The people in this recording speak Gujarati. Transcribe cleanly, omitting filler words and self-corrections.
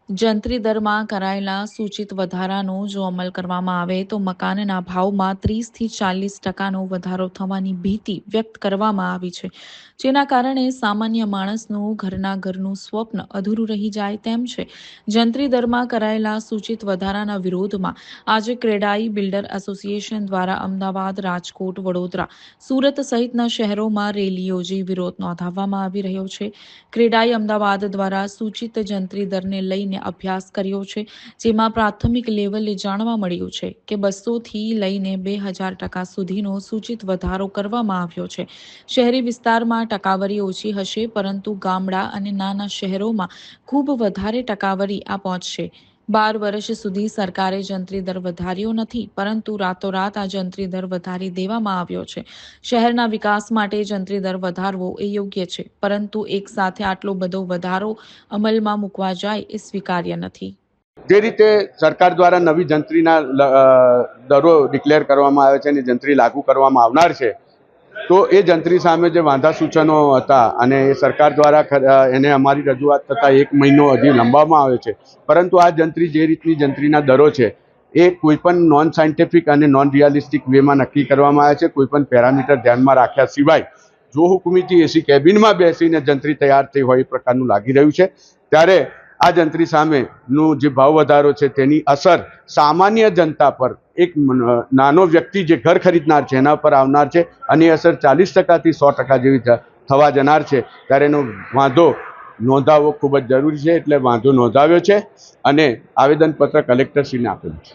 જંત્રી દરમાં કરાયેલા સૂચિત વધારાનો જો અમલ કરવામાં આવે તો મકાનના ભાવમાં 30થી 40% વધારો થવાની ભીતિ વ્યક્ત કરવામાં આવી છે, જેના કારણે સામાન્ય માણસનું ઘરનું સ્વપ્ન અધૂરું રહી જાય તેમ છે. જંત્રી દરમાં કરાયેલા સૂચિત વધારાના વિરોધમાં આજે ક્રેડાઈ બિલ્ડર એસોસિએશન દ્વારા અમદાવાદ, રાજકોટ, વડોદરા, સુરત સહિતના શહેરોમાં રેલી યોજી વિરોધ નોંધાવવામાં આવી રહ્યો છે. ક્રેડાઈ અમદાવાદ દ્વારા સૂચિત જંત્રી દરને લઈને અભ્યાસ કર્યો છે, જેમાં પ્રાથમિક લેવલે જાણવા મળ્યું છે કે 200થી લઈને 2000% સુધીનો સૂચિત વધારો કરવામાં આવ્યો છે. શહેરી વિસ્તારમાં ટકાવારી ઓછી હશે, પરંતુ ગામડા અને નાના શહેરોમાં ખૂબ વધારે ટકાવારી આ પહોંચશે. 12 વર્ષ સુધી સરકારે જંત્રી દર વધાર્યો નથી, પરંતુ રાતોરાત આ જંત્રી દર વધારી દેવામાં આવ્યો છે. શહેરના વિકાસ માટે જંત્રી દર વધારવો એ યોગ્ય છે, પરંતુ એક સાથે આટલો બધો વધારો અમલમાં મૂકવા જાય એ સ્વીકાર્ય નથી. જે રીતે સરકાર દ્વારા નવી જંત્રીના દરો ડિક્લેર કરવામાં આવે છે અને જંત્રી લાગુ કરવામાં આવનાર છે, તો એ જંત્રી સામે જે વાંધા સૂચનો હતા અને એ સરકાર દ્વારા એને અમારી રજૂઆત થતાં 1 મહિનો હજી લંબાવવામાં આવે છે. પરંતુ આ જંત્રી જે રીતની જંત્રીના દરો છે એ કોઈપણ નોન સાયન્ટિફિક અને નોન રિયાલિસ્ટિક વેમાં નક્કી કરવામાં આવે છે. કોઈપણ પેરામીટર ધ્યાનમાં રાખ્યા સિવાય જો હુકુમીથી એસી કેબિનમાં બેસીને જંત્રી તૈયાર થઈ હોય એ પ્રકારનું લાગી રહ્યું છે. ત્યારે આ જંત્રી સામેનું જે ભાવ વધારો છે તેની અસર સામાન્ય જનતા પર, એક નાનો વ્યક્તિ જે ઘર ખરીદનાર છે એના પર આવનાર છે અને એ અસર 40%થી 100% જેવી થવા જનાર છે. ત્યારે એનો વાંધો નોંધાવવો ખૂબ જ જરૂરી છે. એટલે વાંધો નોંધાવ્યો છે અને આવેદનપત્ર કલેક્ટરશ્રીને આપેલું છે.